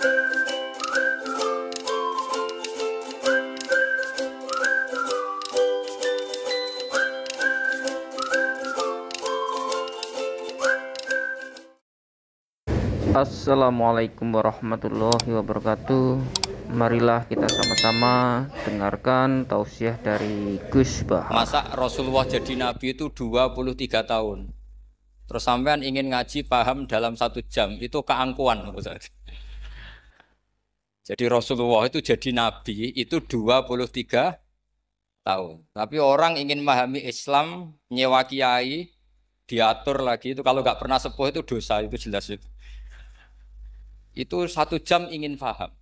Assalamualaikum warahmatullahi wabarakatuh. Marilah kita sama-sama dengarkan tausiah dari Gus Bah. Masa Rasulullah jadi Nabi itu 23 tahun. Terus sampean ingin ngaji paham dalam 1 jam, itu keangkuhan. Jadi Rasulullah itu jadi Nabi itu 23 tahun. Tapi orang ingin memahami Islam, nyewa kiai, diatur lagi, itu kalau nggak pernah sepuh itu dosa, itu jelas itu. Itu 1 jam ingin paham.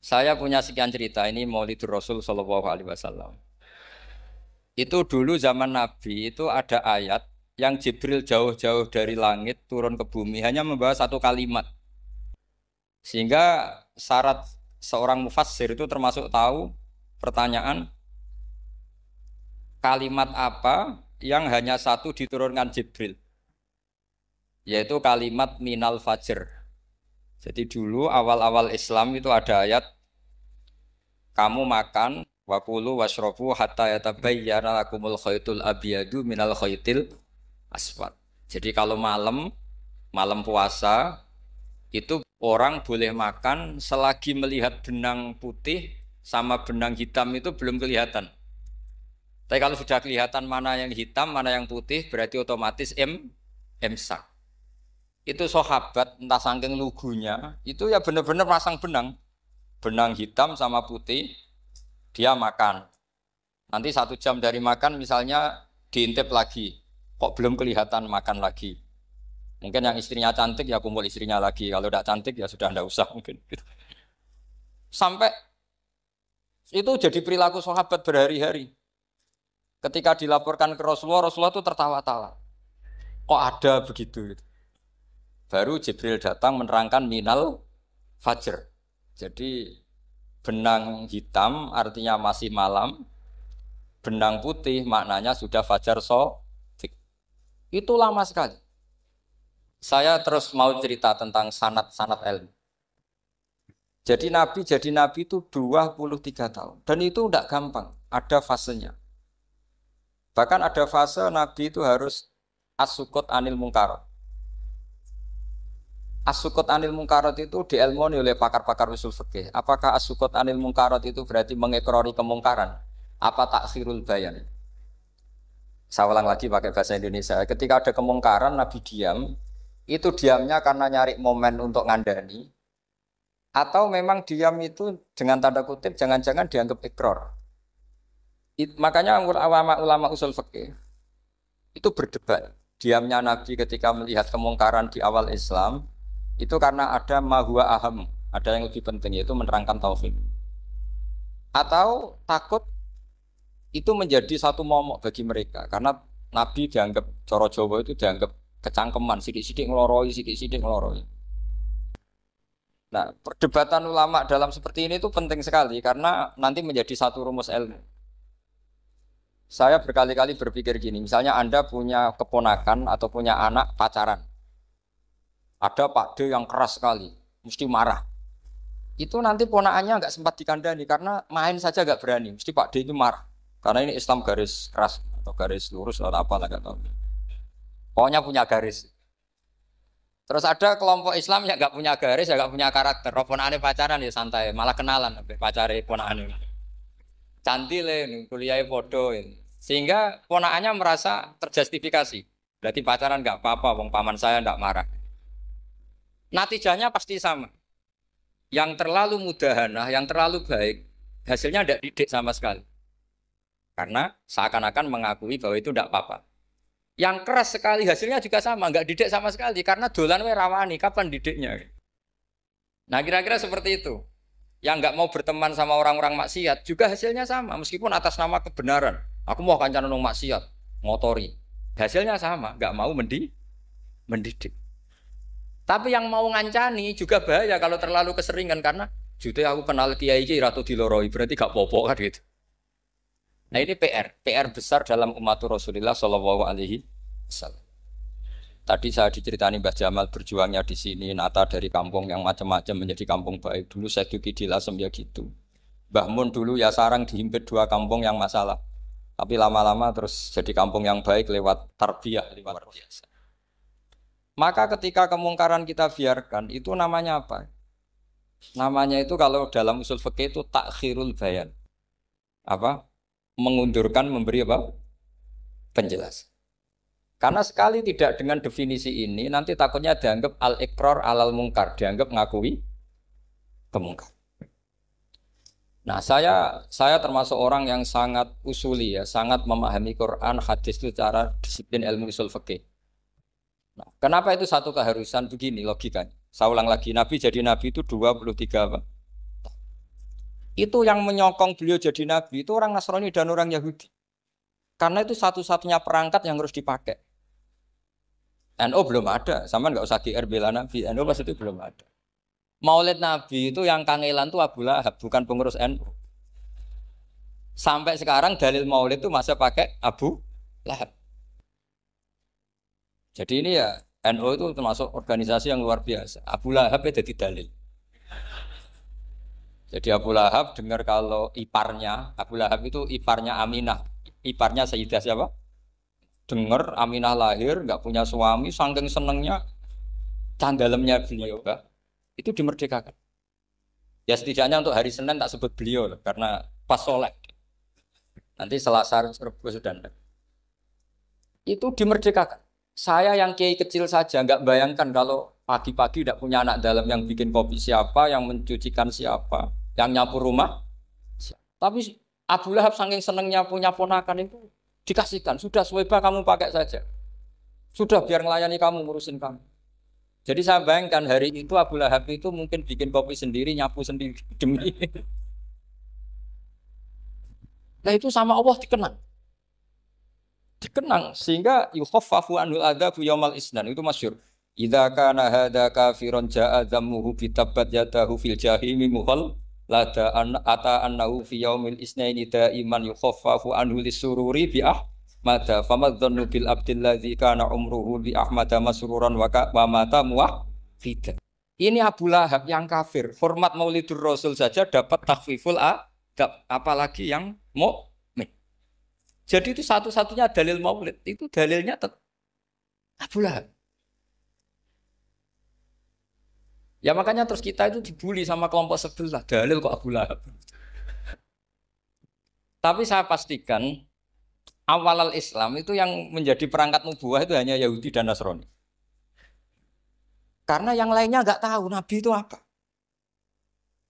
Saya punya sekian cerita, ini Maulidur Rasul Shallallahu Alaihi Wasallam. Itu dulu zaman Nabi itu ada ayat yang Jibril jauh-jauh dari langit turun ke bumi hanya membawa 1 kalimat. Sehingga syarat seorang mufassir itu termasuk tahu pertanyaan kalimat apa yang hanya 1 diturunkan Jibril. Yaitu kalimat minal fajr. Jadi dulu awal-awal Islam itu ada ayat kamu makan wakulu washrobu hatta yatabayyana lakumul khaytul abyadu minal khaytil aswad. Jadi kalau malam puasa itu orang boleh makan selagi melihat benang putih sama benang hitam itu belum kelihatan. Tapi kalau sudah kelihatan mana yang hitam, mana yang putih berarti otomatis imsak. Itu sahabat entah saking lugunya itu ya benar-benar pasang benang hitam sama putih dia makan. Nanti 1 jam dari makan misalnya diintip lagi, kok belum kelihatan makan lagi. Mungkin yang istrinya cantik ya kumpul istrinya lagi, kalau tidak cantik ya sudah tidak usah mungkin. Sampai itu jadi perilaku sahabat berhari-hari. Ketika dilaporkan ke Rasulullah, Rasulullah itu tertawa-tawa. Kok ada begitu? Baru Jibril datang menerangkan minal fajr. Jadi benang hitam artinya masih malam, benang putih maknanya sudah fajar shadiq. Itu lama sekali. Saya terus mau cerita tentang sanad ilmu. Jadi Nabi itu 23 tahun. Dan itu tidak gampang, ada fasenya. Bahkan ada fase Nabi itu harus as-sukut anil mungkarat. As-sukut anil mungkarat itu diilmoni oleh pakar-pakar usul fikih. Apakah as-sukut anil mungkarat itu berarti mengekrori kemungkaran? Apa takhirul bayan? Saya ulang lagi pakai bahasa Indonesia. Ketika ada kemungkaran, Nabi diam. Itu diamnya karena nyari momen untuk ngandani. Atau memang diam itu dengan tanda kutip jangan-jangan dianggap ikrar. Makanya ulama usul fikih itu berdebat. Diamnya Nabi ketika melihat kemungkaran di awal Islam itu karena ada ma huwa aham, ada yang lebih penting yaitu menerangkan tauhid. Atau takut itu menjadi satu momok bagi mereka karena Nabi dianggap coro Jawa itu dianggap kecangkeman, sidik-sidik ngeloroi. Nah, perdebatan ulama dalam seperti ini itu penting sekali karena nanti menjadi satu rumus ilmu. Saya berkali-kali berpikir gini, misalnya Anda punya keponakan atau punya anak pacaran. Ada Pak D yang keras sekali, mesti marah. Itu nanti ponakannya nggak sempat dikandani karena main saja nggak berani. Mesti Pak D itu marah. Karena ini Islam garis keras atau garis lurus atau apa nggak tahu. Pokoknya punya garis. Terus ada kelompok Islam yang nggak punya garis, ya nggak punya karakter. Ponakannya pacaran ya santai, malah kenalan pacare ponakannya. Cantik le, kuliahnya bodoh. Sehingga ponakannya merasa terjustifikasi. Berarti pacaran nggak apa-apa, wong paman saya nggak marah. Natijahnya pasti sama. Yang terlalu mudahanah, yang terlalu baik, hasilnya tidak didik sama sekali. Karena seakan-akan mengakui bahwa itu tidak apa-apa. Yang keras sekali hasilnya juga sama, nggak didik sama sekali. Karena dolan we rawani, kapan didiknya? Nah kira-kira seperti itu. Yang nggak mau berteman sama orang-orang maksiat juga hasilnya sama. Meskipun atas nama kebenaran. Aku mau kancanan orang maksiat, ngotori. Hasilnya sama, nggak mau mendidik. Tapi yang mau ngancani juga bahaya kalau terlalu keseringan karena jute aku kenal kiai iki ratu diloroi berarti gak popo kan gitu. Nah ini PR besar dalam umat Rasulullah Shallallahu Alaihi Wasallam. Tadi saya diceritani Mbah Jamal berjuangnya di sini, nata dari kampung yang macam-macam menjadi kampung baik. Dulu saya Duki di Lasem ya gitu. Mbah Mun dulu ya sarang dihimpit 2 kampung yang masalah. Tapi lama-lama terus jadi kampung yang baik lewat tarbiyah, luar biasa. Maka ketika kemungkaran kita biarkan, itu namanya apa? Namanya itu kalau dalam usul fikih itu takhirul bayan. Apa? Mengundurkan memberi apa? Penjelasan. Karena sekali tidak dengan definisi ini, nanti takutnya dianggap al-iqrar alal mungkar, dianggap ngakui kemungkar. Nah, saya termasuk orang yang sangat usuli ya, sangat memahami Quran, hadis itu secara disiplin ilmu usul fikih. Nah, kenapa itu satu keharusan begini logikanya? Saya ulang lagi, Nabi jadi Nabi itu 23 apa? Itu yang menyokong beliau jadi Nabi itu orang Nasrani dan orang Yahudi. Karena itu satu-satunya perangkat yang harus dipakai. NU belum ada, sama nggak usah GR bela Nabi. NU pas itu belum ada. Maulid Nabi itu yang kangelan tuh Abu Lahab, bukan pengurus NU. Sampai sekarang dalil Maulid itu masih pakai Abu Lahab. Jadi ini ya NU itu termasuk organisasi yang luar biasa. Abu Lahab itu jadi dalil. Jadi Abu Lahab dengar kalau iparnya Abu Lahab itu iparnya Aminah, iparnya Sayyidah siapa? Dengar Aminah lahir, nggak punya suami, saking senengnya candalemnya beliau, itu dimerdekakan. Ya setidaknya untuk hari Senin tak sebut beliau, karena pas sholat. Nanti Selasa Rabu sudah ada. Itu dimerdekakan. Saya yang kiai kecil saja nggak bayangkan kalau pagi-pagi tidak punya anak dalam yang bikin kopi siapa, yang mencucikan siapa, yang nyapu rumah. Tapi Abu Lahab saking senengnya punya ponakan itu dikasihkan, sudah Suwaiba kamu pakai saja. Sudah biar melayani kamu, ngurusin kamu. Jadi saya bayangkan hari itu Abu Lahab itu mungkin bikin kopi sendiri, nyapu sendiri demi. Nah itu sama Allah dikenang. Dikenang sehingga yukhaffafu anhul adzabu yaumal isnan itu masyhur. Idza kana hadza kafiron jaa dhammuhu bi tabbat yadahu fil jahimi muhal lada ata annahu fi yaumil isnaini daiman yukhaffafu anhu lisururi bi ahmada famadzannu bil abdil ladzi kana umruhu bi ahmada masruran wa mata muwahhida. Ini Abu Lahab yang kafir, hormat Maulidur Rasul saja dapat takhfiful adab, apalagi yang mukmin. Jadi itu satu-satunya dalil Maulid, itu dalilnya Abu Lahab. Ya makanya terus kita itu dibully sama kelompok sebelah, dalil kok Abu Lahab. Tapi saya pastikan awal Islam itu yang menjadi perangkat nubuah itu hanya Yahudi dan Nasrani. Karena yang lainnya nggak tahu Nabi itu apa.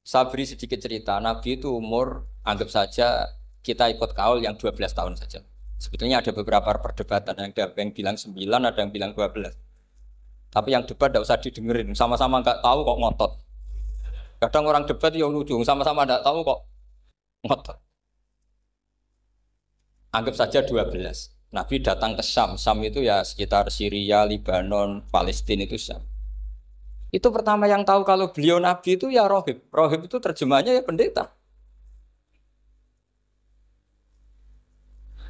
Saya beri sedikit cerita, Nabi itu umur anggap saja kita ikut kaul yang 12 tahun saja. Sebetulnya ada beberapa perdebatan, ada yang bilang 9, ada yang bilang 12. Tapi yang debat tidak usah didengerin, sama-sama nggak tahu kok ngotot. Kadang orang debat yang lucu, sama-sama nggak tahu kok ngotot. Anggap saja 12. Nabi datang ke Syam. Syam itu ya sekitar Syria, Lebanon, Palestina itu Syam. Itu pertama yang tahu kalau beliau Nabi itu ya rohib. Rohib itu terjemahnya ya pendeta.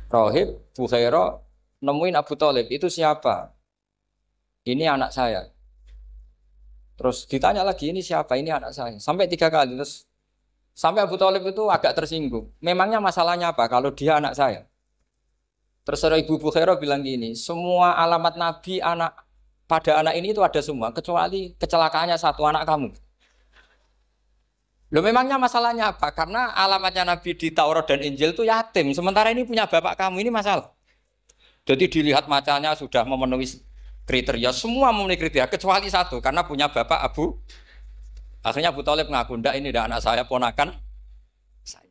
Rohib, Bukhaira, nemuin Abu Thalib, itu siapa? Ini anak saya. Terus ditanya lagi, ini siapa? Ini anak saya. Sampai 3 kali. Terus sampai Abu Thalib itu agak tersinggung. Memangnya masalahnya apa kalau dia anak saya? Terus Ibu Bukhaira bilang gini, semua alamat Nabi pada anak ini itu ada semua, kecuali kecelakaannya satu, anak kamu. Loh memangnya masalahnya apa? Karena alamatnya Nabi di Taurat dan Injil itu yatim. Sementara ini punya bapak kamu, ini masalah. Jadi dilihat macanya sudah memenuhi kriteria, semua memenuhi kriteria, kecuali satu, karena punya bapak Abu. Akhirnya Abu Thalib ngaku, enggak ini tidak anak saya, ponakan saya.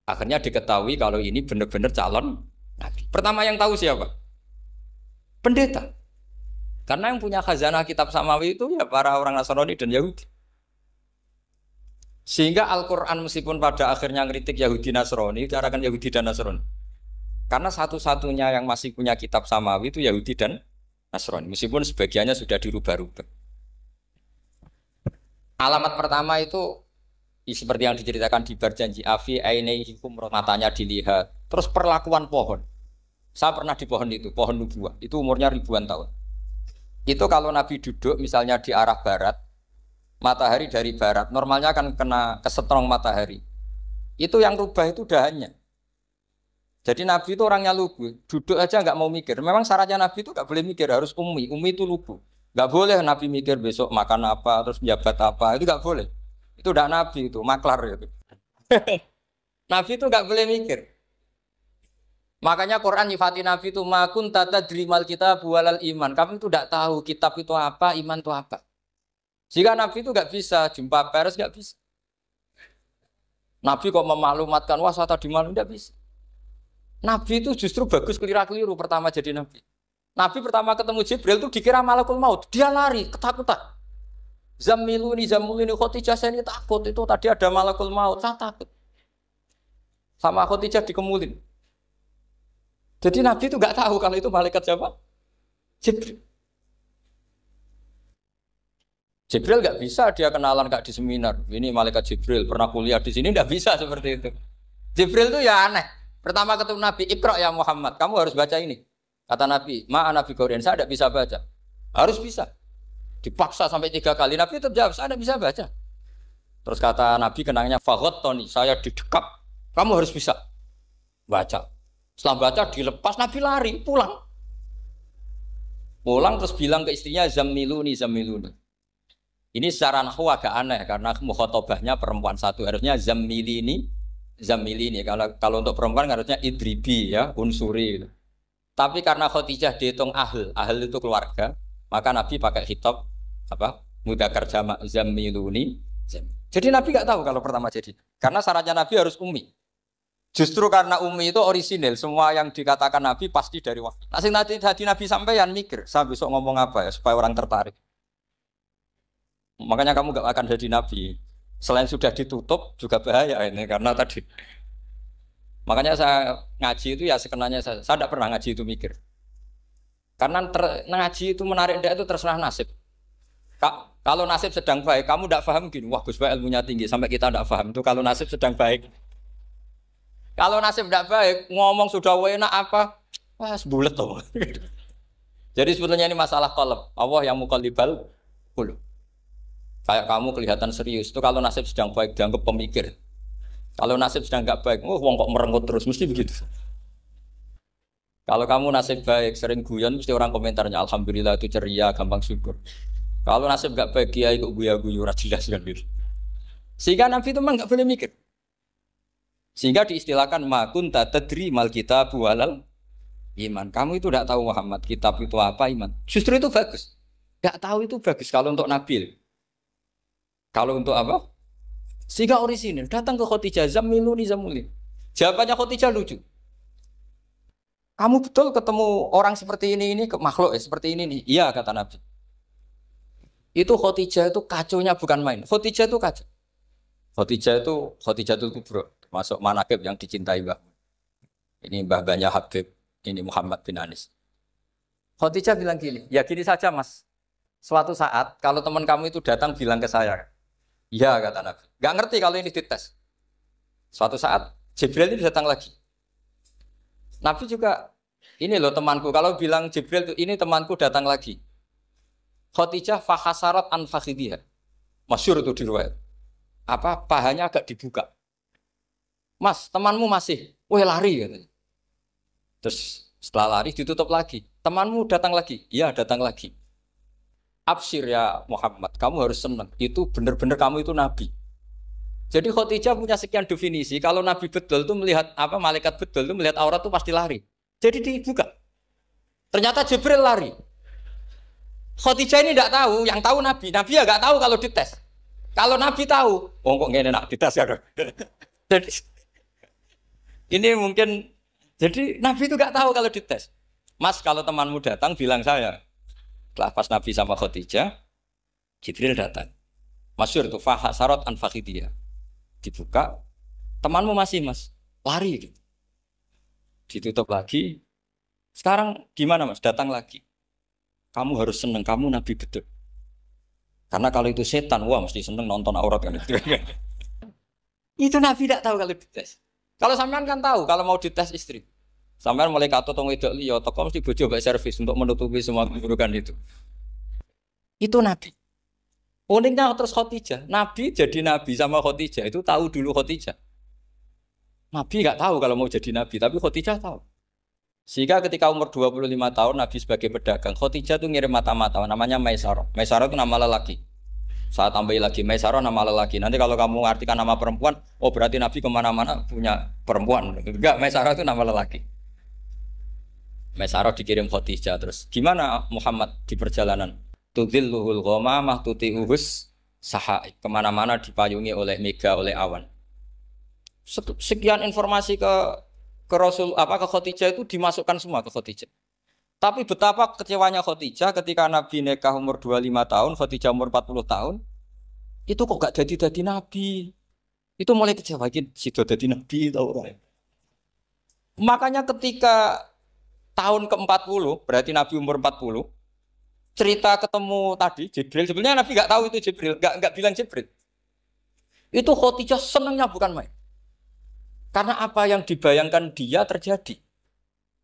Akhirnya diketahui kalau ini benar-benar calon Nabi. Pertama yang tahu siapa? Pendeta. Karena yang punya khazanah kitab samawi itu ya para orang Nasrani dan Yahudi. Sehingga Al-Quran meskipun pada akhirnya ngeritik Yahudi Nasrani, carakan Yahudi dan Nasrani. Karena satu-satunya yang masih punya kitab samawi itu Yahudi dan Nasrani. Meskipun sebagiannya sudah dirubah-rubah. Alamat pertama itu seperti yang diceritakan di Berjanji Afi, Ainaihikum, matanya dilihat. Terus perlakuan pohon. Saya pernah di pohon nubuah. Itu umurnya ribuan tahun. Itu kalau Nabi duduk misalnya di arah barat, matahari dari barat, normalnya akan kena kesetrong matahari. Itu yang rubah itu dahannya. Jadi Nabi itu orangnya lugu, duduk aja nggak mau mikir. Memang syaratnya Nabi itu nggak boleh mikir, harus ummi. Ummi itu lugu. Nggak boleh Nabi mikir besok makan apa, terus jabat apa, itu nggak boleh. Itu udah Nabi itu, maklar itu. Nabi itu nggak boleh mikir. Makanya Quran nyifati Nabi itu makun tata drimal kita bualal iman. Kamu itu tidak tahu kitab itu apa, iman itu apa. Jika Nabi itu nggak bisa jumpa pers, nggak bisa. Nabi kok memaklumatkan wah saya tadi malu, nggak bisa. Nabi itu justru bagus kelira-keliru pertama jadi Nabi. Nabi pertama ketemu Jibril itu dikira malakul maut, dia lari ketakutan. Zamiluni Khotijah saya ini takut itu tadi ada malakul maut, saya takut. Sama Khotijah dikemulin. Jadi Nabi itu nggak tahu kalau itu malaikat siapa? Jibril. Jibril nggak bisa dia kenalan nggak di seminar. Ini malaikat Jibril pernah kuliah di sini nggak bisa seperti itu. Jibril itu ya aneh. Pertama ketemu Nabi, Iqra ya Muhammad, kamu harus baca ini. Kata Nabi, Nabi Qaurian, saya tidak bisa baca. Harus bisa. Dipaksa sampai 3 kali. Nabi tetap jawab, saya tidak bisa baca. Terus kata Nabi kenangnya, Tony, saya didekap, kamu harus bisa baca. Setelah baca dilepas, Nabi lari, pulang. Pulang terus bilang ke istrinya, Zamiluni. Ini secara nahwu agak aneh, karena mukhotobahnya perempuan satu. Harusnya Zamilini. Kalau untuk perempuan harusnya idribi ya, unsuri gitu. Tapi karena Khadijah dihitung ahl itu keluarga, maka Nabi pakai khitab apa? Mudzakkar jamak Zamiluni. Jadi Nabi nggak tahu kalau pertama jadi. Karena syaratnya Nabi harus ummi. Justru karena ummi itu orisinil, semua yang dikatakan Nabi pasti dari wahyu. Nanti Nabi sampeyan mikir, saya besok ngomong apa ya supaya orang tertarik. Makanya kamu gak akan jadi Nabi. Selain sudah ditutup juga bahaya ini karena tadi. Makanya saya ngaji itu ya sekenanya saya tidak pernah ngaji itu mikir. Karena ngaji itu menarik itu terserah nasib. Kalau nasib sedang baik, kamu tidak paham gini, wah Gus Bae ilmunya tinggi sampai kita tidak paham itu kalau nasib sedang baik. Kalau nasib tidak baik, ngomong sudah enak apa, wah sebulet tuh. Jadi sebetulnya ini masalah qalb. Allah yang muqallibal qulub. Kayak kamu kelihatan serius itu kalau nasib sedang baik dianggap pemikir. Kalau nasib sedang nggak baik, wong kok merengut terus mesti begitu. Kalau kamu nasib baik sering guyon mesti orang komentarnya alhamdulillah itu ceria, gampang syukur. Kalau nasib nggak baik kiai kok guya-guyu jelas kan gitu. Sehingga Nabi itu memang nggak boleh mikir. Sehingga diistilahkan makun tadri mal kitab walal iman. Kamu itu tidak tahu Muhammad kitab itu apa iman. Justru itu bagus. Nggak tahu itu bagus kalau untuk Nabi. Kalau untuk apa? Sehingga orisinil datang ke Khadijah Zamiluni. Jawabannya Khadijah lucu. Kamu betul ketemu orang seperti ini ke makhluk seperti ini nih. Iya kata Nabi. Itu Khadijah itu kacaunya bukan main. Khadijah itu kacau. Khadijah itu kubro, termasuk manaqib yang dicintai Mbah. Ini mbah-mbahnya Habib, ini Muhammad bin Anis. Khadijah bilang gini, ya gini saja Mas. Suatu saat kalau teman kamu itu datang bilang ke saya. Iya kata Nabi. Gak ngerti kalau ini dites. Suatu saat Jibril ini datang lagi. Nabi juga ini loh temanku. Kalau bilang Jibril ini temanku datang lagi. Khadijah fahasarat an fakhidhiha. Masyhur itu di riwayat. Apa pahanya agak dibuka. Mas, temanmu masih. Weh lari katanya. Terus setelah lari ditutup lagi. Temanmu datang lagi. Iya datang lagi. Absyir ya Muhammad, kamu harus senang. Itu benar-benar kamu itu Nabi. Jadi Khadijah punya sekian definisi. Kalau Nabi betul itu melihat apa malaikat betul itu melihat aurat itu pasti lari. Jadi dibuka. Ternyata Jibril lari. Khadijah ini tidak tahu. Yang tahu Nabi. Nabi ya nggak tahu kalau dites. Kalau Nabi tahu, oh kok nggak enak dites ya. Jadi ini mungkin. Jadi Nabi itu nggak tahu kalau dites. Mas kalau temanmu datang bilang saya. Setelah pas Nabi sama Khadijah, Jibril datang. Masyhur itu fahasarat an fakhidiyah. Dibuka, temanmu masih Mas, lari gitu. Ditutup lagi. Sekarang gimana Mas? Datang lagi. Kamu harus seneng, kamu Nabi betul. Karena kalau itu setan, wah mesti seneng nonton aurat kan. Itu Nabi tidak tahu kalau dites. Kalau sampean kan tahu kalau mau dites istri. Sampai mulai katut tong wedok liya, teko mesti bojo mbak servis untuk menutupi semua keburukan itu. Itu Nabi. Uniknya terus Khadijah, Nabi jadi Nabi sama Khadijah itu tahu dulu Khadijah. Nabi nggak tahu kalau mau jadi Nabi, tapi Khadijah tahu. Sehingga ketika umur 25 tahun Nabi sebagai pedagang, Khadijah tuh ngirim mata-mata namanya Maisarah. Maisarah itu nama lelaki. Saya tambahin lagi Maisarah nama lelaki. Nanti kalau kamu artikan nama perempuan, oh berarti Nabi kemana-mana punya perempuan. Enggak, Maisarah itu nama lelaki. Maisarah dikirim Khadijah terus. Gimana Muhammad di perjalanan? Tudhilluhul ghamamah tuti'uhus sahaib. Kemana-mana dipayungi oleh mega, oleh awan. Sekian informasi ke Rasul ke Khadijah itu dimasukkan semua ke Khadijah. Tapi betapa kecewanya Khadijah ketika Nabi nikah umur 25 tahun, Khadijah umur 40 tahun. Itu kok gak jadi Nabi. Itu mulai kecewa sido jadi Nabi tahu. Makanya ketika tahun ke-40, berarti Nabi umur 40, cerita ketemu tadi Jibril, sebenarnya Nabi nggak tahu itu Jibril, nggak bilang Jibril. Itu Khadijah senangnya bukan main. Karena apa yang dibayangkan dia terjadi.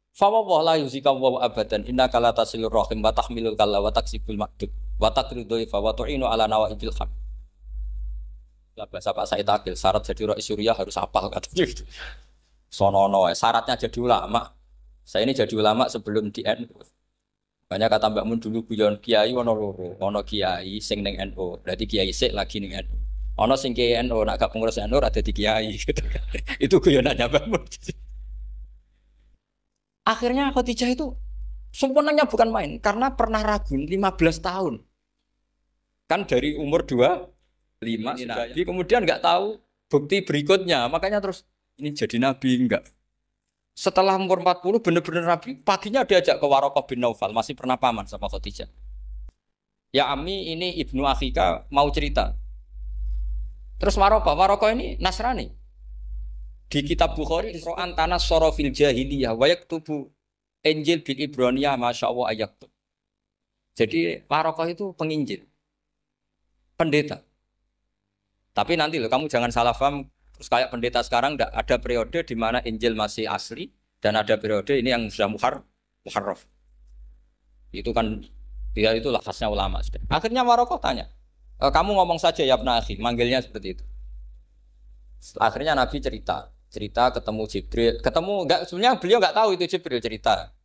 Fa wa la yuzika wa abadan innaka la tasilur rahim wa tahmilul kalla wa taksibul maqdud wa taqridu fa wa tu'inu ala nawaibil haq. Lah bahasa Pak Said Akil, syarat jadi rais Suriah harus hafal katanya gitu. Sonono, syaratnya jadi ulama. Saya ini jadi ulama sebelum di NU. Banyak kata Mbak Mun dulu guyon kiai ono loro, ono kiai sing ning NU, berarti kiai sik lagi ning NU. Ono sing kiai NU nak gak pengurus NU ada di kiai gitu kan. Itu guyonannya Mbak Mun. Akhirnya Khadijah itu sempurnanya bukan main karena pernah ragu 15 tahun. Kan dari umur 25 Nabi kemudian nggak tahu bukti berikutnya, makanya terus ini jadi Nabi enggak. Setelah umur 40 benar-benar Nabi, paginya diajak ke Waraqah bin Naufal, masih pernah paman sama Khadijah. Ya Ami, ini Ibnu Akhika mau cerita. Terus Waraqah ini Nasrani. Di kitab Bukhari, Qur'an tanah sorofil jahiliyah, wayak tubuh Injil bil Ibraniyah, Masya Allah ayaktub. Jadi Waraqah itu penginjil, pendeta. Tapi nanti loh, kamu jangan salah paham. Terus kayak pendeta sekarang ada periode di mana Injil masih asli dan ada periode ini yang sudah muharraf. Itu kan dia itu lafaznya ulama. Akhirnya Waraqah tanya, kamu ngomong saja ya Ibnu Akhi, manggilnya seperti itu. Akhirnya Nabi cerita ketemu Jibril, sebenarnya beliau nggak tahu itu Jibril cerita.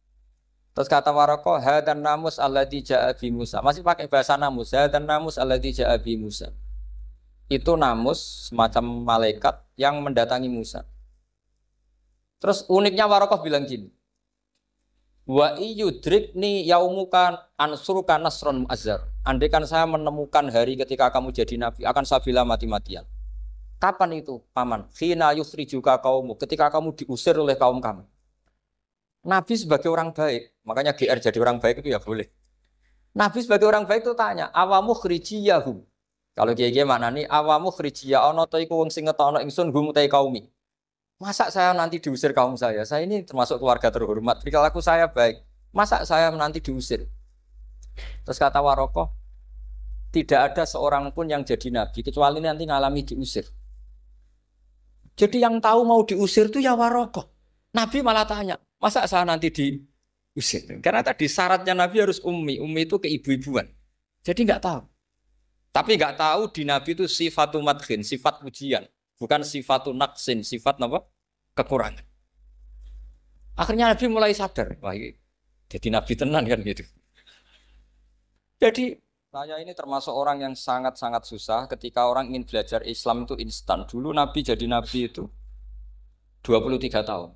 Terus kata Waraqah, hadan namus alladzi ja'a bi Musa. Masih pakai bahasa namus, hadan namus alladzi ja'a bi Musa. Itu namus semacam malaikat yang mendatangi Musa. Terus uniknya Waraqah bilang gini, wa iyudrikni yaumuka ansuruka nasron mu'azzar. Andaikan saya menemukan hari ketika kamu jadi nabi, akan saya bilang mati-matian. Kapan itu, paman? Khina yukhrijuka kaumu, ketika kamu diusir oleh kaum kamu. Nabi sebagai orang baik, makanya GR jadi orang baik itu ya boleh. Nabi sebagai orang baik itu tanya, awamu khrijiyahum. Kalau kiai mana nih awamu khrijiyah ono to iku wong sing ngetokno ingsun hum te kaumi. Masa saya nanti diusir kaum saya? Saya ini termasuk keluarga terhormat. Perilaku saya baik. Masa saya nanti diusir? Terus kata Waraqah, tidak ada seorang pun yang jadi nabi kecuali nanti ngalami diusir. Jadi yang tahu mau diusir itu ya Waraqah. Nabi malah tanya, masa saya nanti diusir? Karena tadi syaratnya nabi harus ummi. Ummi itu keibu-ibuan. Jadi nggak tahu. Tapi nggak tahu di Nabi itu sifatu madkhin, sifat pujian, bukan sifatu naqsin, sifat apa? Kekurangan. Akhirnya Nabi mulai sadar, wah jadi Nabi tenan kan gitu. Jadi saya ini termasuk orang yang sangat-sangat susah ketika orang ingin belajar Islam itu instan. Dulu Nabi jadi Nabi itu 23 tahun.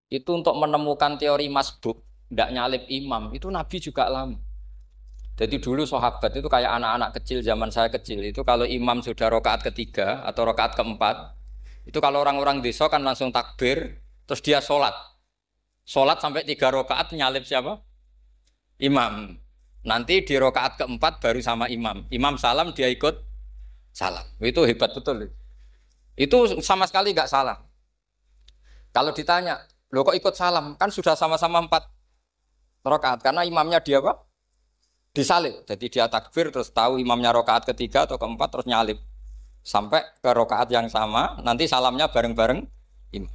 Itu untuk menemukan teori masbuk, tidak nyalip imam, itu Nabi juga lama. Jadi dulu sahabat itu kayak anak-anak kecil zaman saya kecil itu kalau imam sudah rakaat ketiga atau rakaat keempat itu kalau orang-orang desa kan langsung takbir terus dia sholat sampai 3 rakaat nyalip siapa? Imam. Nanti di rakaat keempat baru sama imam salam dia ikut salam. Itu hebat betul. Itu sama sekali nggak salah. Kalau ditanya, loh kok ikut salam? Kan sudah sama-sama 4 rakaat karena imamnya dia apa? Disalib, jadi dia takbir terus tahu imamnya rakaat ketiga atau keempat terus nyalip sampai ke rakaat yang sama, nanti salamnya bareng-bareng imam.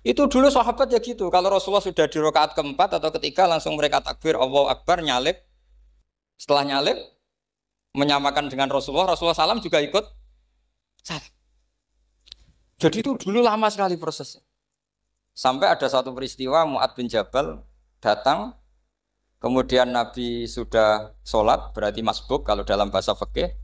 Itu dulu sahabat ya gitu. Kalau Rasulullah sudah di rakaat keempat atau ketiga langsung mereka takbir Allahu Akbar nyalip. Setelah nyalip menyamakan dengan Rasulullah, Rasulullah salam juga ikut salam. Jadi itu dulu lama sekali prosesnya. Sampai ada satu peristiwa Mu'ad bin Jabal datang, kemudian Nabi sudah sholat, berarti masbuk kalau dalam bahasa fikih.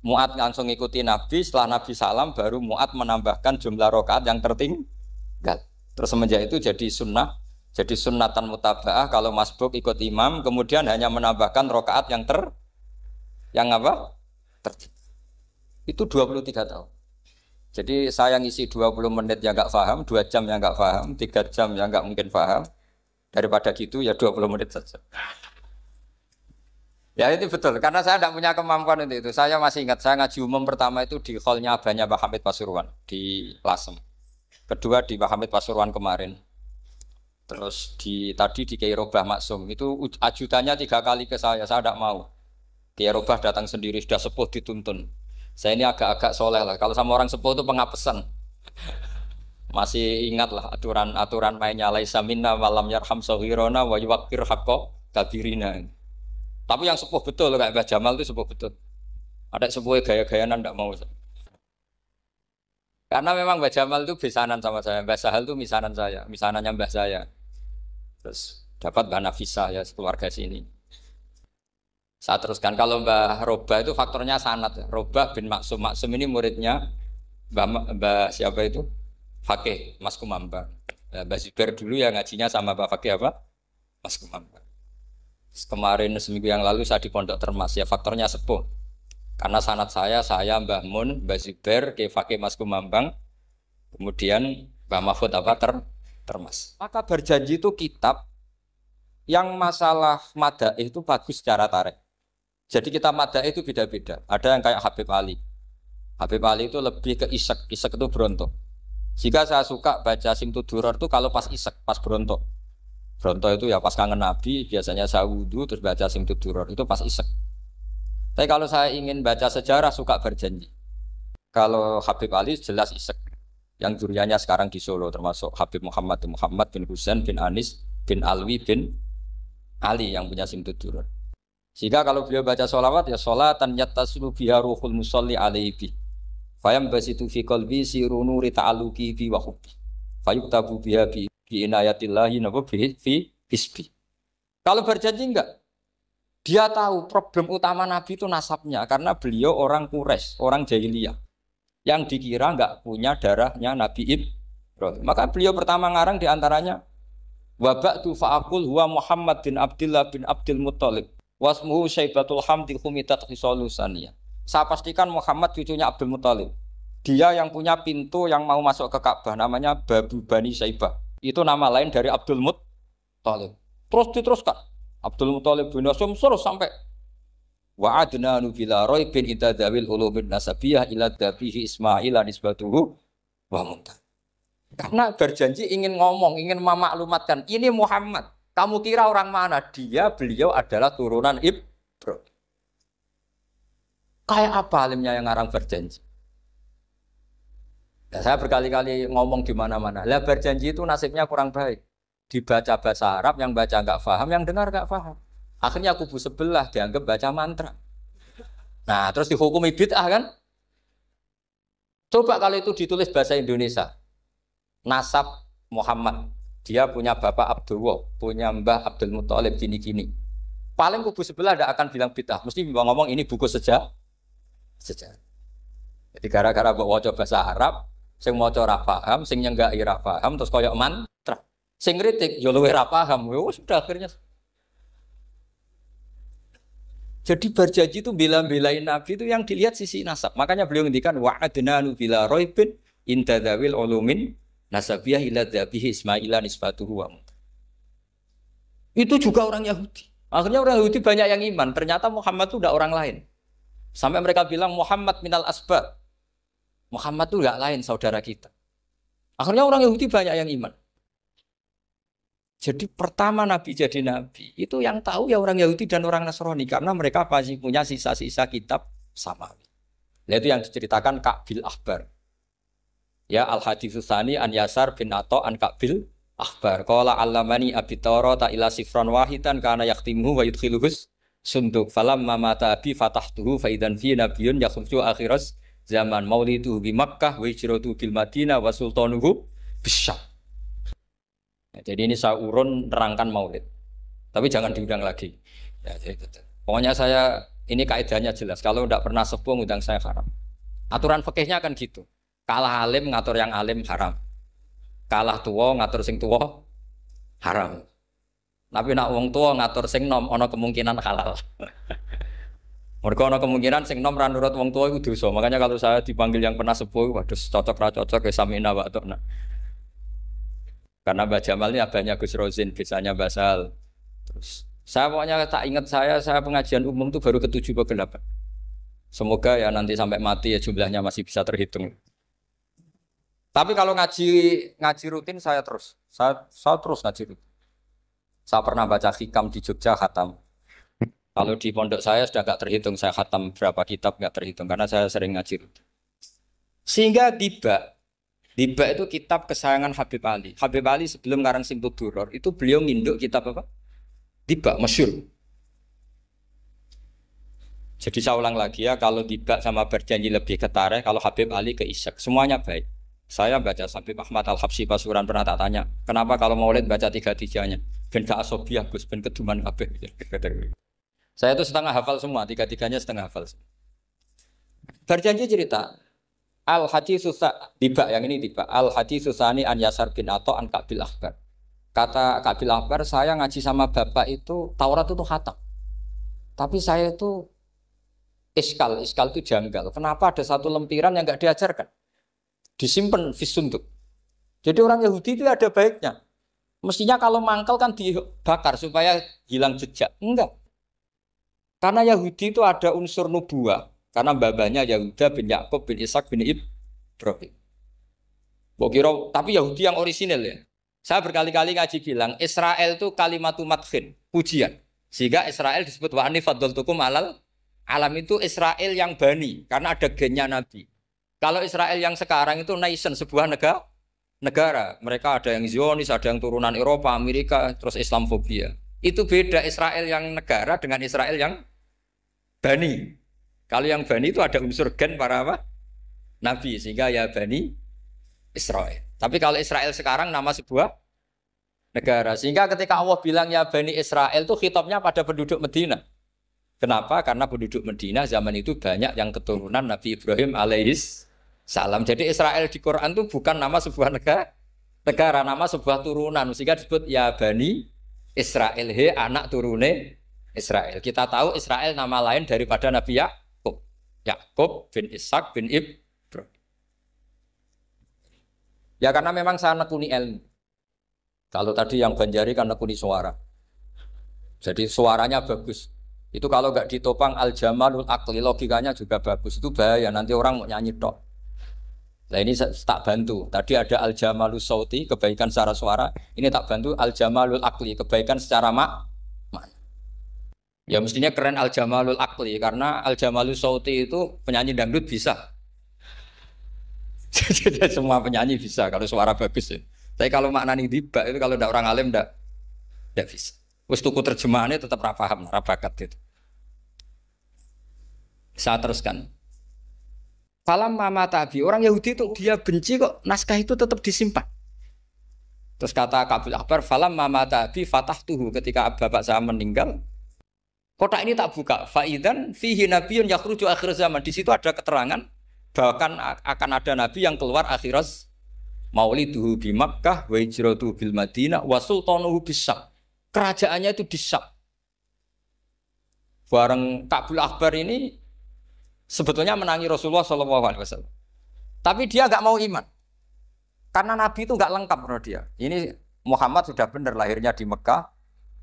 Mu'ad langsung ikuti Nabi, setelah Nabi salam baru Mu'ad menambahkan jumlah rakaat yang tertinggal. Terus semenjak itu jadi sunnah, jadi sunnatan mutaba'ah kalau masbuk ikut imam, kemudian hanya menambahkan rakaat yang tertinggal. Itu 23 tahun. Jadi saya ngisi 20 menit yang nggak paham, 2 jam yang nggak paham, 3 jam yang nggak mungkin paham. Daripada gitu ya 20 menit saja. Ya itu betul, karena saya tidak punya kemampuan untuk itu. Saya masih ingat, saya ngaji umum pertama itu di hallnya abahnya Pak Hamid Pasuruan di Lasem. Kedua di Pak Hamid Pasuruan kemarin. Terus tadi di Kiai Robah Maksum, itu ajudannya 3 kali ke saya tidak mau. Kiai Robah datang sendiri, sudah sepuh dituntun. Saya ini agak-agak soleh lah, kalau sama orang sepuh itu pengapesan. Masih ingat lah aturan mainnya laisa minna walam yarham saghirona wa yuwaqqir haqqa kabirina. Tapi yang sepuh betul kayak Mbah Jamal itu sepuh betul. Ada sepuh gaya-gayaan enggak mau. Karena memang Mbah Jamal itu besanan sama saya, Mbah Sahal itu misanan saya, misanannya Mbah saya. Terus dapat Mbah Nafisa ya keluarga sini. Saya teruskan kalau Mbah Robah itu faktornya sanad. Robah bin Maksum, Maksum ini muridnya Mbah siapa itu? Fakih Mas Kumambang. Mbah Zubair dulu ya ngajinya sama Mbah Fakih apa? Mas Kumambang. Kemarin seminggu yang lalu saya di Pondok Termas ya faktornya sepuh. Karena sanad saya Mbah Mun, Mbah Zubair, Kiai Fakih Mas Kumambang, kemudian Mbah Mahfud apa Termas. Maka berjanji itu kitab yang masalah madaih itu bagus secara tarik. Jadi kita madaih itu beda-beda. Ada yang kayak Habib Ali. Habib Ali itu lebih ke isek itu berontok. Jika saya suka baca Simtud Duror itu kalau pas isek, pas berontok. Berontok itu ya pas kangen Nabi, biasanya saya wudhu terus baca Simtud Duror itu pas isek. Tapi kalau saya ingin baca sejarah suka berjanji. Kalau Habib Ali jelas isek. Yang duriannya sekarang di Solo termasuk Habib Muhammad bin Husain bin Anis bin Alwi bin Ali yang punya Simtud Duror. Jika kalau beliau baca sholawat ya sholatan yattasulu biha ruhul musalli alaihi. Fayam basitu fi qalbi siru nuri ta'aluki fi wa hubbi. Fayuktabu biha bi inayatillahi nabu fi hisbi. Kalau berjanji enggak, dia tahu problem utama Nabi itu nasabnya karena beliau orang Quraisy, orang jahiliyah yang dikira enggak punya darahnya Nabi Ibrahim. Maka beliau pertama ngarang diantaranya wabatu fa'akul huwa Muhammad bin Abdullah bin Abdul Muttalib wasmuhu Syaibatul Hamdi Khumitat Khisalusaniyah. Saya pastikan Muhammad cucunya Abdul Muttalib. Dia yang punya pintu yang mau masuk ke Ka'bah namanya Babu Bani Syaibah. Itu nama lain dari Abdul Muttalib. Terus diteruskan. Abdul Muttalib bin Hasyim terus sampai wa'adna nubila raibin idza dawil ulumin nasabiyah ila dabihi Ismail nisbatuhu wa muntah. Karena berjanji ingin ngomong, ingin memaklumatkan ini Muhammad. Kamu kira orang mana? Beliau adalah turunan Ibrahim. Kayak apa alimnya yang ngarang berjanji? Nah, saya berkali-kali ngomong di mana-mana. Lah berjanji itu nasibnya kurang baik. Dibaca bahasa Arab, yang baca nggak paham, yang dengar nggak paham. Akhirnya kubu sebelah dianggap baca mantra. Nah, terus dihukumi bid'ah kan? Coba kalau itu ditulis bahasa Indonesia. Nasab Muhammad. Dia punya bapak Abdullah, punya mbah Abdul Muttalib gini-gini. Paling kubu sebelah tidak akan bilang bid'ah. Mesti ngomong ini buku sejarah. Jadi gara-gara bawa bahasa Arab, sing maca ora paham, sing nyenggaki ora paham, terus koyok mantra. Sing kritik yo luwih ora paham. Sudah akhirnya. Jadi berjanji itu bela-belain Nabi itu yang dilihat sisi nasab. Makanya beliau ngendikan wa'adna bila raibin inda dzawil ulumin nasabiyah ila dzabihi Ismaila nisbatuhu wa muntah. Itu juga orang Yahudi. Akhirnya orang Yahudi banyak yang iman. Ternyata Muhammad itu tidak orang lain. Sampai mereka bilang Muhammad minal asbab. Muhammad itu enggak lain saudara kita. Akhirnya orang Yahudi banyak yang iman. Jadi pertama Nabi jadi Nabi itu yang tahu ya orang Yahudi dan orang Nasrani karena mereka masih punya sisa-sisa kitab samawi. Itu yang diceritakan Ka'bil Ahbar. Ya al haditsus tsani an Yasar bin Atha an Kabil akhbar qala allamani abi Tawrata ila sifran wahidan kana yaktimuhu wa yudkhiluhus sunduk falamma mata abi fatahtuhu fa idan fi nabiyyun yakhruju akhiras zaman maulidu bi Makkah wa hijratu bil Madinah wa sultanuhu bisyam. Nah, jadi ini saya urun nerangkan maulid. Tapi jangan diundang lagi. Ya, pokoknya saya ini kaidahnya jelas. Kalau tidak pernah sepuh ngundang saya haram. Aturan fikihnya kan gitu. Kalah alim ngatur yang alim haram. Kalah tua ngatur sing tua haram. Tapi nak wong tua ngatur sing nom ono kemungkinan halal. Mereka ono kemungkinan sing nom ra nurut wong tua itu dosa. Makanya kalau saya dipanggil yang pernah sepuh, waduh cocok ra cocok ya samina wa ta'na. Karena Mbak Jamal ini abahnya Gus Rozin, biasanya basal. Terus saya pokoknya tak ingat saya pengajian umum itu baru ke-7 ke 8. Semoga ya nanti sampai mati ya jumlahnya masih bisa terhitung. Tapi kalau ngaji rutin saya terus ngaji rutin. Saya pernah baca hikam di Jogja khatam. Kalau di pondok saya sudah nggak terhitung saya khatam berapa kitab nggak terhitung karena saya sering ngaji rutin. Sehingga tiba itu kitab kesayangan Habib Ali. Habib Ali sebelum ngarang Simtud Duror itu beliau nginduk kitab apa? Tiba masyhur. Jadi saya ulang lagi ya, kalau Tiba sama Berjanji lebih ke Tareh, kalau Habib Ali ke Ishaq, semuanya baik. Saya baca Habib Ahmad Al-Habsyi Pasuruan pernah tak tanya, kenapa kalau Maulid baca 3-3-nya? Ben gak asobiah Gus, ben keduman kabeh. Saya itu setengah hafal semua, 3-3-nya setengah hafal. Berjanji cerita Al-Haditsus Tiba yang ini Tiba Al-Haditsus Tsani an Yasar bin Atha an Kabil Akhbar. Kata Kabil Akhbar, saya ngaji sama bapak itu Taurat itu khatam. Tapi saya itu iskal itu janggal. Kenapa ada satu lempiran yang enggak diajarkan? Disimpan fisunduk. Jadi orang Yahudi itu ada baiknya. Mestinya kalau mangkal kan dibakar supaya hilang jejak. Enggak. Karena Yahudi itu ada unsur nubuah. Karena babanya Yahuda bin Yakub bin Ishak bin Ibrahim. Tapi Yahudi yang orisinal ya. Saya berkali-kali ngaji bilang Israel itu kalimatu madkhin, pujian. Sehingga Israel disebut wa ani faddaltukum alal alam itu Israel yang bani karena ada gennya Nabi. Kalau Israel yang sekarang itu nation, sebuah negara. Mereka ada yang Zionis, ada yang turunan Eropa, Amerika, terus Islamofobia. Itu beda Israel yang negara dengan Israel yang bani. Kalau yang bani itu ada unsur gen para apa? Nabi, sehingga ya bani Israel. Tapi kalau Israel sekarang nama sebuah negara. Sehingga ketika Allah bilang ya bani Israel itu khitabnya pada penduduk Medina. Kenapa? Karena penduduk Medina zaman itu banyak yang keturunan Nabi Ibrahim alaihis salam. Jadi Israel di Quran itu bukan nama sebuah negara, nama sebuah turunan. Sehingga disebut ya bani Israel, he anak turune Israel. Kita tahu Israel nama lain daripada Nabi Yakub bin Ishak bin Ibrahim. Ya karena memang saya nekuni ilmu. Kalau tadi yang Banjari kan nekuni suara. Jadi suaranya bagus. Itu kalau nggak ditopang al-jamalul akli, logikanya juga bagus. Itu bahaya, nanti orang mau nyanyi tok. Nah ini tak bantu. Tadi ada al-jamalul sauti, kebaikan secara suara. Ini tak bantu al-jamalul akli, kebaikan secara makna. Ya mestinya keren al-jamalul akli, karena al-jamalul sauti itu penyanyi dangdut bisa. Jadi semua penyanyi bisa kalau suara bagus ya. Tapi kalau maknani tiba itu kalau tidak orang alim tidak bisa. Wis tuku terjemahannya tetap ra paham, ra bakat itu. Saya teruskan. Falam mama tabi, orang Yahudi itu dia benci kok naskah itu tetap disimpan. Terus kata Kabil Akhbar, falam mama tabi fatahtuhu, ketika bapak saya meninggal, kotak ini tak buka. Faidan fihi nabiyyun yakhruju akhir zaman. Di situ ada keterangan bahkan akan ada nabi yang keluar akhirat, mauliduhu bi Makkah wa hijratuhu bil Madinah wa sultanuhu bisyam. Kerajaannya itu di Syam. Bareng Kabil Akhbar ini sebetulnya menangi Rasulullah SAW. Tapi dia nggak mau iman. Karena Nabi itu nggak lengkap menurut dia. Ini Muhammad sudah benar lahirnya di Mekah,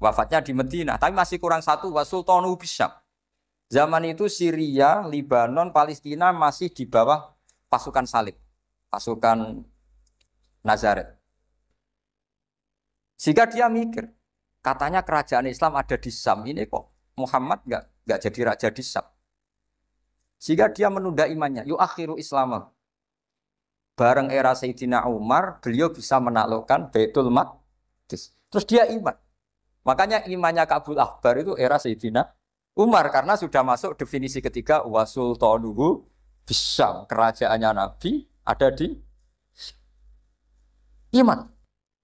wafatnya di Madinah. Tapi masih kurang satu, wa sultanuhu bisyam. Zaman itu Syria, Lebanon, Palestina masih di bawah pasukan salib, pasukan Nazaret. Sehingga dia mikir, katanya kerajaan Islam ada di Syam, ini kok Muhammad nggak jadi raja di Syam. Sehingga dia menunda imannya, yuakhiru Islamah. bareng era Sayyidina Umar, beliau bisa menaklukkan Baitul Maqdis. Terus dia iman. Makanya imannya Ka'bul Ahbar itu era Sayyidina Umar karena sudah masuk definisi ketiga wasultanuhu bisyam, kerajaannya Nabi ada di iman.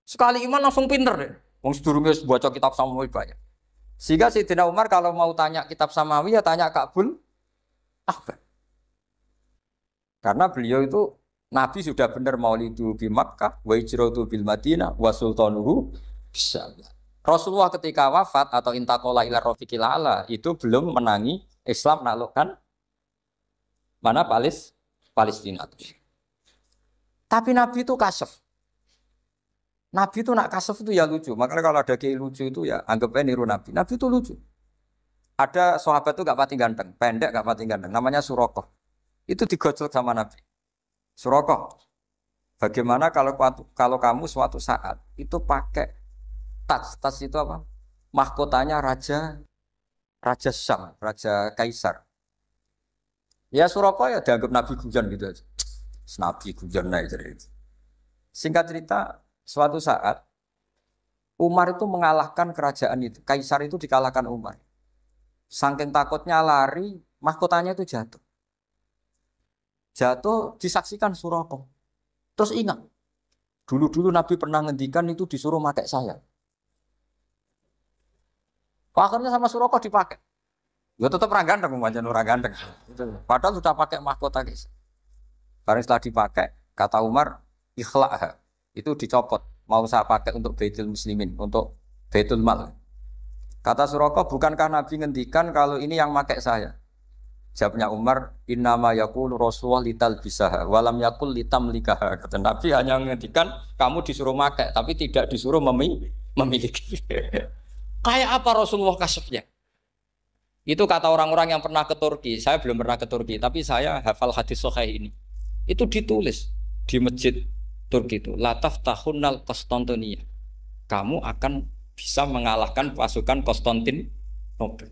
Sekali iman langsung pinter deh. Wong sedurunge baca kitab Samawi banyak. Sehingga Sayyidina Umar kalau mau tanya kitab Samawi ya tanya Ka'bul Ahbar. Karena beliau itu Nabi sudah benar maulidu bi Makkah, wa hijratu bil Madinah, wa sultanuhu bisyam. Rasulullah ketika wafat atau intaqala ila rafiqil ala itu belum menangi Islam menaklukkan mana Palestina. Tapi Nabi itu kasef. Nabi itu nak kasef itu ya lucu. Makanya kalau ada kiai lucu itu ya anggapnya niru Nabi. Nabi itu lucu. Ada sahabat itu gak pati ganteng, pendek gak pati ganteng. Namanya Surakoh. Itu digojol sama Nabi. Surakoh. Bagaimana kalau kamu suatu saat itu pakai tas itu apa? Mahkotanya Raja Syam, Raja Kaisar. Ya Surakoh ya dianggap Nabi Gujan gitu aja. Nabi Gujan naik cerita. Singkat cerita, suatu saat Umar itu mengalahkan kerajaan itu. Kaisar itu dikalahkan Umar. Saking takutnya lari, mahkotanya itu jatuh. Jatuh disaksikan Surakoh. Terus ingat, dulu-dulu Nabi pernah ngendikan itu disuruh pakai saya. Akhirnya sama Surakoh dipakai. Ya tetap orang ganteng, macam orang ganteng. Padahal sudah pakai mahkota guys. Karena setelah dipakai, kata Umar, ikhla'ha. Itu dicopot. Mau saya pakai untuk Baitul Muslimin, untuk Baitul Mal. Kata Surakoh, bukankah Nabi ngendikan kalau ini yang pakai saya? Jawabnya Umar, innama yaqulu Rasulullah lital bisaha, walam yaqul litam likaha. Kata Nabi hanya ngendikan kamu disuruh pakai, tapi tidak disuruh memiliki. Kayak apa Rasulullah kasefnya? Itu kata orang-orang yang pernah ke Turki. Saya belum pernah ke Turki, tapi saya hafal hadis sahih ini. Itu ditulis di masjid Turki itu. Lataf tahunnal Konstantinia. Kamu akan bisa mengalahkan pasukan Konstantinopel.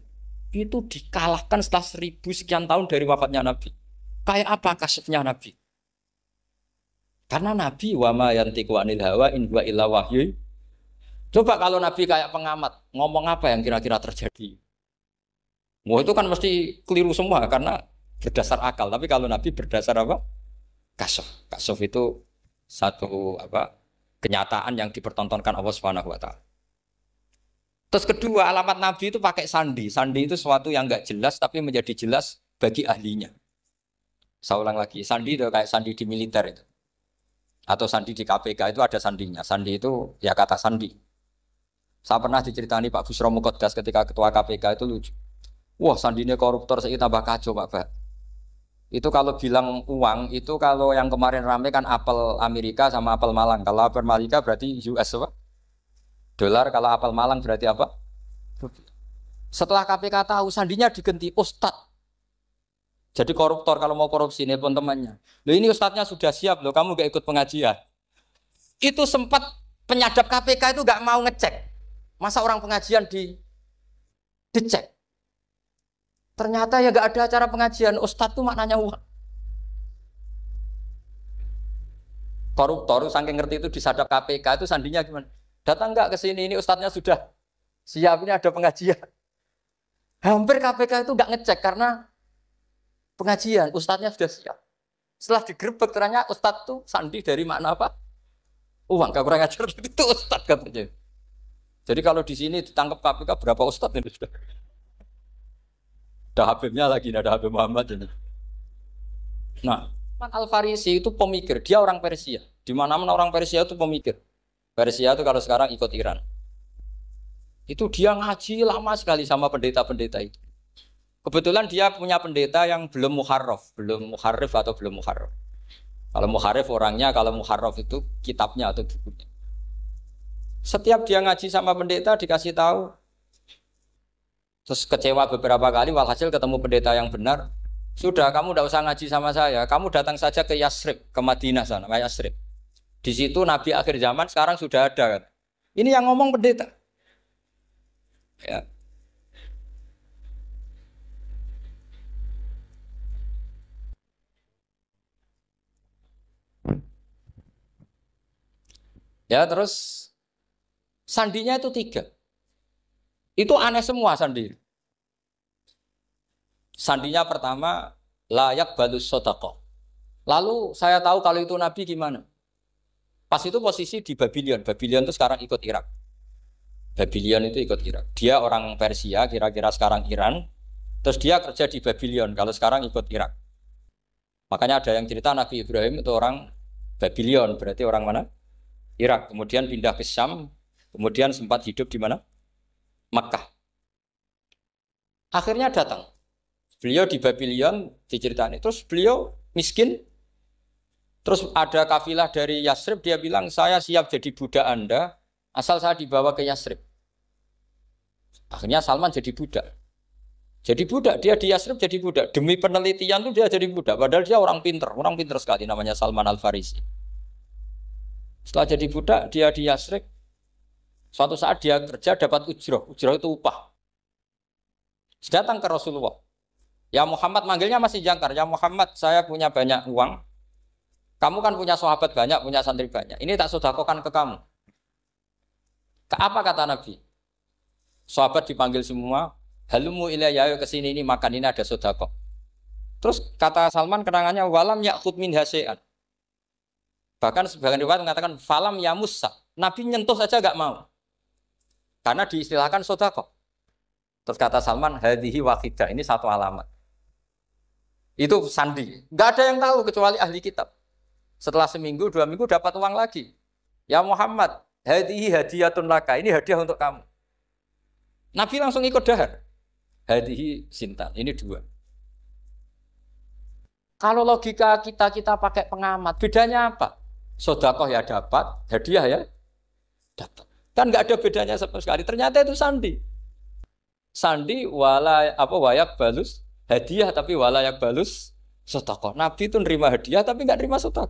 Itu dikalahkan setelah 1000 sekian tahun dari wafatnya Nabi. Kayak apa kasefnya Nabi? Karena Nabi wa ma yantiqu anil hawa in huwa illa wahyu. Coba kalau Nabi kayak pengamat, ngomong apa yang kira-kira terjadi? Wah itu kan mesti keliru semua karena berdasar akal. Tapi kalau Nabi berdasar apa? Kasaf. Kasaf itu satu apa? Kenyataan yang dipertontonkan Allah Subhanahu wa taala. Terus kedua, alamat Nabi itu pakai sandi. Sandi itu sesuatu yang enggak jelas tapi menjadi jelas bagi ahlinya. Saya ulang lagi, sandi itu kayak sandi di militer itu. Atau sandi di KPK itu ada sandinya. Sandi itu ya kata sandi. Saya pernah diceritani Pak Busro Mukoddas ketika ketua KPK itu lucu. Wah sandinya koruptor saya tambah kacau Pak Bah. Itu kalau bilang uang itu kalau yang kemarin rame kan apel Amerika sama apel Malang. Kalau apel Amerika berarti US apa? Dolar, kalau apel Malang berarti apa? Setelah KPK tahu sandinya diganti Ustadz. Jadi koruptor kalau mau korupsi ini pun temannya. Loh ini Ustadznya sudah siap loh, kamu gak ikut pengajian. Itu sempat penyadap KPK itu gak mau ngecek. Masa orang pengajian dicek? Ternyata ya gak ada acara pengajian. Ustadz itu maknanya uang. Koruptor saking ngerti itu disadap KPK itu sandinya gimana? Datang nggak ke sini, ini ustadznya sudah siap, ini ada pengajian. Hampir KPK itu nggak ngecek karena pengajian, ustadznya sudah siap. Setelah digerebek ternyata ustadz itu sandi dari makna apa? Uang, gak kurang ajar itu ustadz katanya. Jadi kalau di sini ditangkap KPK berapa ustadz ini sudah? Ada Habibnya lagi, ada Habib Muhammad ini. Nah, Al-Farisi itu pemikir, dia orang Persia. Di mana-mana orang Persia itu pemikir. Persia itu kalau sekarang ikut Iran. Itu dia ngaji lama sekali sama pendeta-pendeta itu. Kebetulan dia punya pendeta yang belum muharraf, belum muharrif atau belum muharraf. Kalau muharrif orangnya, kalau muharraf itu kitabnya atau bukunya. Setiap dia ngaji sama pendeta dikasih tahu. Terus kecewa beberapa kali, walhasil ketemu pendeta yang benar. Sudah, kamu tidak usah ngaji sama saya. Kamu datang saja ke Yasrib, ke Madinah sana, ke Yasrib. Di situ Nabi akhir zaman sekarang sudah ada kan. Ini yang ngomong pendeta. Ya. Ya terus sandinya itu 3. Itu aneh semua sandi. Sandinya pertama layak balus sodako. Lalu saya tahu kalau itu Nabi gimana. Pas itu posisi di Babylon. Babylon itu sekarang ikut Irak. Babylon itu ikut Irak. Dia orang Persia, kira-kira sekarang Iran. Terus dia kerja di Babylon. Kalau sekarang ikut Irak. Makanya ada yang cerita Nabi Ibrahim itu orang Babylon. Berarti orang mana? Irak. Kemudian pindah ke Syam. Kemudian sempat hidup di mana? Makkah. Akhirnya datang. Beliau di Babylon diceritain. Terus beliau miskin. Terus ada kafilah dari Yasrib, dia bilang, saya siap jadi budak Anda, asal saya dibawa ke Yasrib. Akhirnya Salman jadi budak. Jadi budak, dia di Yasrib jadi budak. Demi penelitian tuh dia jadi budak. Padahal dia orang pinter sekali, namanya Salman Al-Farisi. Setelah jadi budak, dia di Yasrib. Suatu saat dia kerja dapat ujroh. Ujroh itu upah. Datang ke Rasulullah. Ya Muhammad, manggilnya masih jangkar. Ya Muhammad, saya punya banyak uang. Kamu kan punya sahabat banyak, punya santri banyak. Ini tak sedekahkan ke kamu. Apa kata Nabi? Sahabat dipanggil semua. Halumu ilayya, ke sini, ini makan, ini ada sedekah. Terus kata Salman kenangannya, walam ya'khud min hasya'an. Bahkan sebagian riwayat mengatakan falam ya musa. Nabi nyentuh saja enggak mau. Karena diistilahkan sedekah. Terus kata Salman, hadhihi waqidah, ini satu alamat. Itu sandi. Enggak ada yang tahu kecuali ahli kitab. Setelah seminggu, 2 minggu dapat uang lagi. Ya Muhammad, hadhihi hadiyatun laka, ini hadiah untuk kamu. Nabi langsung ikut dahar. Hadhihi sintan, ini 2. Kalau logika kita pakai pengamat, bedanya apa? Sedekah ya dapat, hadiah ya dapat. Kan enggak ada bedanya sama sekali. Ternyata itu sandi. Sandi wayak balus hadiah tapi walayak balus sedekah. Nabi itu nerima hadiah tapi enggak nerima sedekah.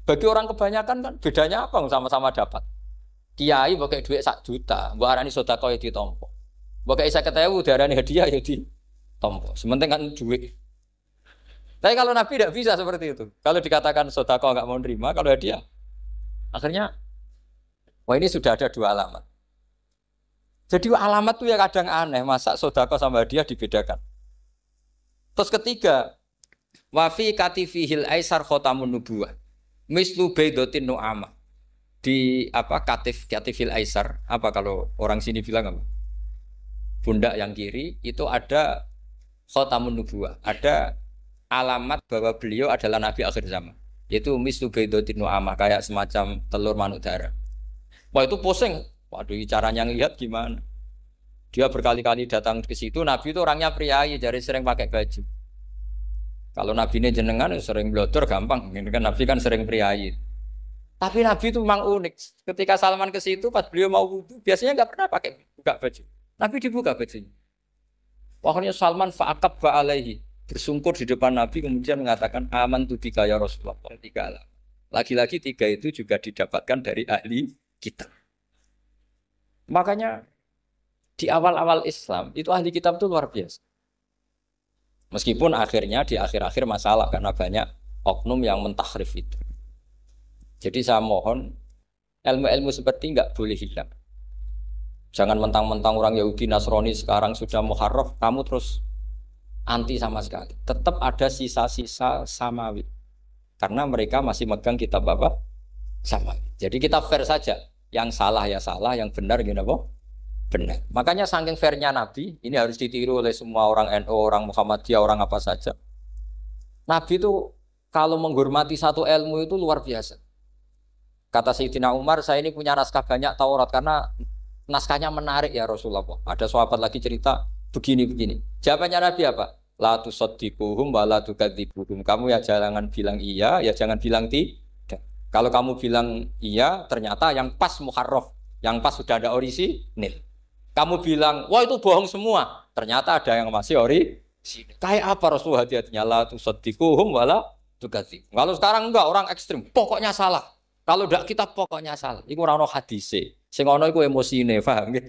Bagi orang kebanyakan kan bedanya apa? Sama-sama dapat. Kiai pakai duit 1 juta, mbok arani sedekah ya ditampa. Mbok kaya 50.000 diarani hadiah ya ditampa. Sementing kan duit. Tapi kalau Nabi tidak bisa seperti itu. Kalau dikatakan sedekah enggak mau nerima, kalau hadiah akhirnya wah ini sudah ada 2 alamat. Jadi alamat tuh ya kadang aneh, masa sedekah sama hadiah dibedakan. Terus ketiga, wa fi katifihil aisar khatamun nubuwah. Mislu baidotin nu'amah. Di katifil aisar, apa kalau orang sini bilang apa? Pundak yang kiri itu ada khatamun nubuwah, ada alamat bahwa beliau adalah nabi akhir zaman. Yaitu mislu baidotin nu'amah, kayak semacam telur manuk darah. Wah itu pusing. Waduh, caranya ngelihat gimana? Dia berkali-kali datang ke situ, nabi itu orangnya priayi, jadi sering pakai baju. Kalau Nabi ini jenengan sering blodor gampang, ini kan Nabi kan sering priayi. Tapi Nabi itu memang unik. Ketika Salman ke situ, pas beliau mau wudu, biasanya nggak pernah pakai buka baju. Nabi dibuka bajunya. Akhirnya Salman fa'aqab ba'alaihi, bersungkur di depan Nabi, kemudian mengatakan aman tu bika ya Rasulullah. 3 alam. Lagi-lagi 3 itu juga didapatkan dari ahli kitab. Makanya di awal-awal Islam itu ahli kitab itu luar biasa. Meskipun akhirnya di akhir-akhir masalah karena banyak oknum yang mentahrif itu. Jadi saya mohon ilmu-ilmu seperti enggak boleh hilang. Jangan mentang-mentang orang Yahudi Nasrani sekarang sudah muharraf, kamu terus anti sama sekali. Tetap ada sisa-sisa samawi. Karena mereka masih megang kitab apa? Samawi. Jadi kita fair saja. Yang salah ya salah, yang benar gini apa? Benar. Makanya saking fairnya Nabi, ini harus ditiru oleh semua orang NU, orang Muhammadiyah, orang apa saja. Nabi itu kalau menghormati satu ilmu itu luar biasa. Kata Sayyidina Umar, saya ini punya naskah banyak Taurat karena naskahnya menarik ya Rasulullah. Ada sahabat lagi cerita begini-begini. Jawabannya Nabi apa? La tusaddiquhum wa la tukadzibuhum. Kamu ya jangan bilang iya, ya jangan bilang tidak. Kalau kamu bilang iya, ternyata yang pas muharraf, yang pas sudah ada orisinil. Kamu bilang, wah itu bohong semua. Ternyata ada yang masih orisinil. Kayak apa Rasulullah hati-hatinya? La tusaddiquhum wa la tukadzibun. Kalau sekarang enggak, orang ekstrim. Pokoknya salah. Kalau enggak kita pokoknya salah. Iku ora ono hadise. Sing ono iku emosine, paham nggih?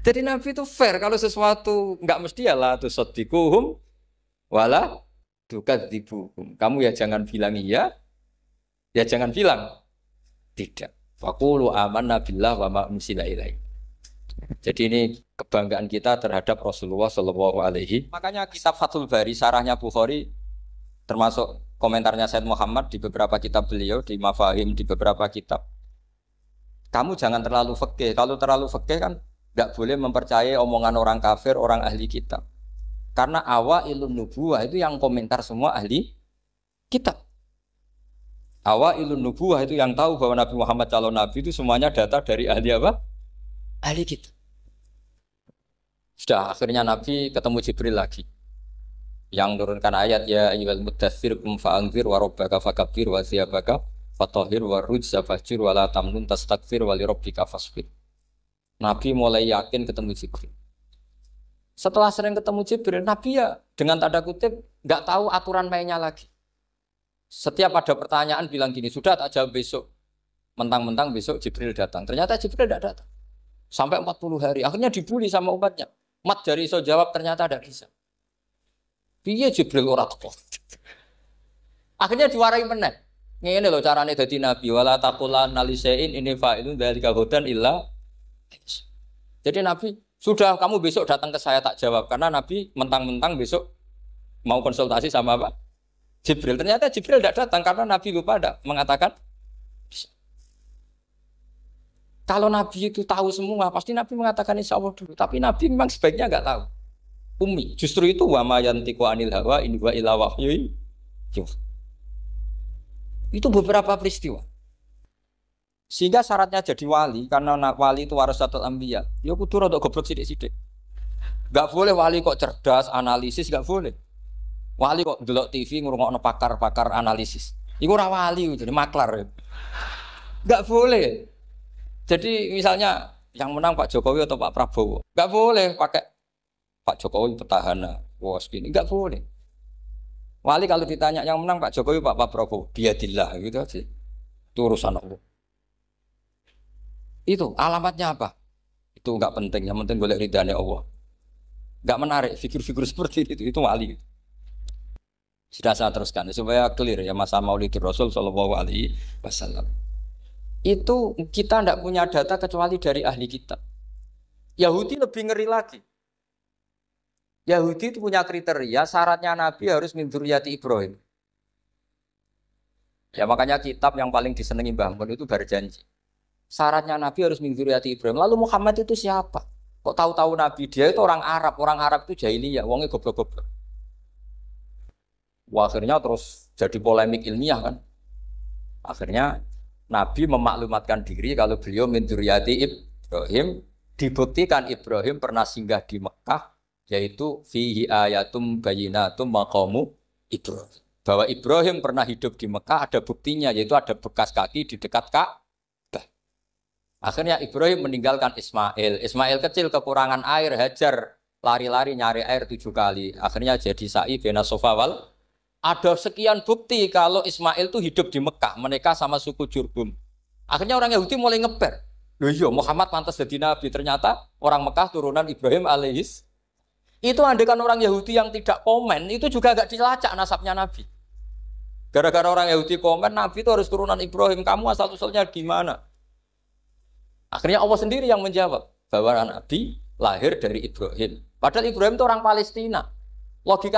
Jadi Nabi itu fair. Kalau sesuatu enggak mesti ya la tusaddiquhum wa la tukadzibuhum. Kamu ya jangan bilang iya, ya jangan bilang tidak. Faqulu amanna billah wa ma unzila ilaihi. Jadi ini kebanggaan kita terhadap Rasulullah Shallallahu Alaihi. Makanya kitab Fathul Bari, sarahnya Bukhari, termasuk komentarnya Said Muhammad di beberapa kitab beliau, di Mafahim, di beberapa kitab. Kamu jangan terlalu fikih. Kalau terlalu fikih kan tidak boleh mempercayai omongan orang kafir, orang ahli kitab. Karena awailun nubuwah itu yang komentar semua ahli kitab. Awailun nubuwah itu yang tahu bahwa Nabi Muhammad calon nabi itu semuanya data dari ahli apa? Ahli kitab. Sudah akhirnya Nabi ketemu Jibril lagi. Yang menurunkan ayat ya ayyuhal muddatsir qum fa'anzir wa rabbaka fakabbir wa thiyabaka fatahhir wa rujza fahjur wa la tamnun tastakbir wa li rabbika fasbir. Nabi mulai yakin ketemu Jibril. Setelah sering ketemu Jibril, Nabi ya dengan tanda kutip nggak tahu aturan mainnya lagi. Setiap ada pertanyaan bilang gini, sudah tak jawab besok. Mentang-mentang besok Jibril datang. Ternyata Jibril tidak datang. Sampai 40 hari. Akhirnya dibully sama umatnya. Mat dari iso jawab ternyata ada bisa. Piye Jibril ora teko. Akhirnya diwarai meneh. Ngene lho carane dadi nabi wala taqulanna lisain ini fa'ilun dzalika hudan illa. Jadi Nabi, sudah kamu besok datang ke saya tak jawab karena Nabi mentang-mentang besok mau konsultasi sama apa? Jibril. Ternyata Jibril tidak datang karena Nabi lupa ada mengatakan bisa. Kalau Nabi itu tahu semua, pasti Nabi mengatakan insya Allah dulu. Tapi Nabi memang sebaiknya nggak tahu. Ummi. Justru itu wa ma yantiqu anil hawa in huwa illa wahyu. Itu beberapa peristiwa. Sehingga syaratnya jadi wali, karena wali itu warasatul anbiya. Ya kudu rada goblok sithik-sithik. Enggak boleh wali kok cerdas, analisis enggak boleh. Wali kok delok TV ngrungokno pakar-pakar analisis. Iku ora wali, jadi maklar. Enggak boleh. Jadi misalnya yang menang Pak Jokowi atau Pak Prabowo, enggak boleh pakai Pak Jokowi petahana, bos gini, enggak boleh. Wali kalau ditanya yang menang Pak Jokowi Pak Prabowo, biadillah gitu aja. Itu urusan Allah. Itu alamatnya apa? Itu enggak penting, yang penting golek ridhane Allah. Enggak menarik figur-figur seperti itu wali. Sudah saya teruskan supaya clear ya masa Maulidur Rasul sallallahu alaihi wasallam. Itu kita tidak punya data kecuali dari ahli kitab. Yahudi lebih ngeri lagi. Yahudi itu punya kriteria syaratnya Nabi harus min dzurriyyati Ibrahim. Ya makanya kitab yang paling disenangi Mbah Mun itu Berjanji. Syaratnya Nabi harus min dzurriyyati Ibrahim. Lalu Muhammad itu siapa? Kok tahu-tahu Nabi dia itu orang Arab. Orang Arab itu jahiliyah, wongnya goblok-goblok. Wah, akhirnya terus jadi polemik ilmiah kan. Akhirnya Nabi memaklumatkan diri kalau beliau min dzurriyyati Ibrahim, dibuktikan Ibrahim pernah singgah di Mekah, yaitu fihi ayatum bayyinatum maqamu Ibrahim. Bahwa Ibrahim pernah hidup di Mekah ada buktinya, yaitu ada bekas kaki di dekat Ka'bah. Akhirnya Ibrahim meninggalkan Ismail. Ismail kecil kekurangan air, Hajar lari-lari nyari air 7 kali. Akhirnya jadi sa'i bena Safa wal. Ada sekian bukti kalau Ismail itu hidup di Mekah, menikah sama suku Jurhum. Akhirnya orang Yahudi mulai ngeper. Loh iya, Muhammad pantas jadi nabi. Ternyata orang Mekah turunan Ibrahim alaihis. Itu andekan orang Yahudi yang tidak komen, itu juga agak dilacak nasabnya Nabi. Gara-gara orang Yahudi komen, Nabi itu harus turunan Ibrahim. Kamu asal-usulnya gimana? Akhirnya Allah sendiri yang menjawab bahwa Nabi lahir dari Ibrahim. Padahal Ibrahim itu orang Palestina. Logika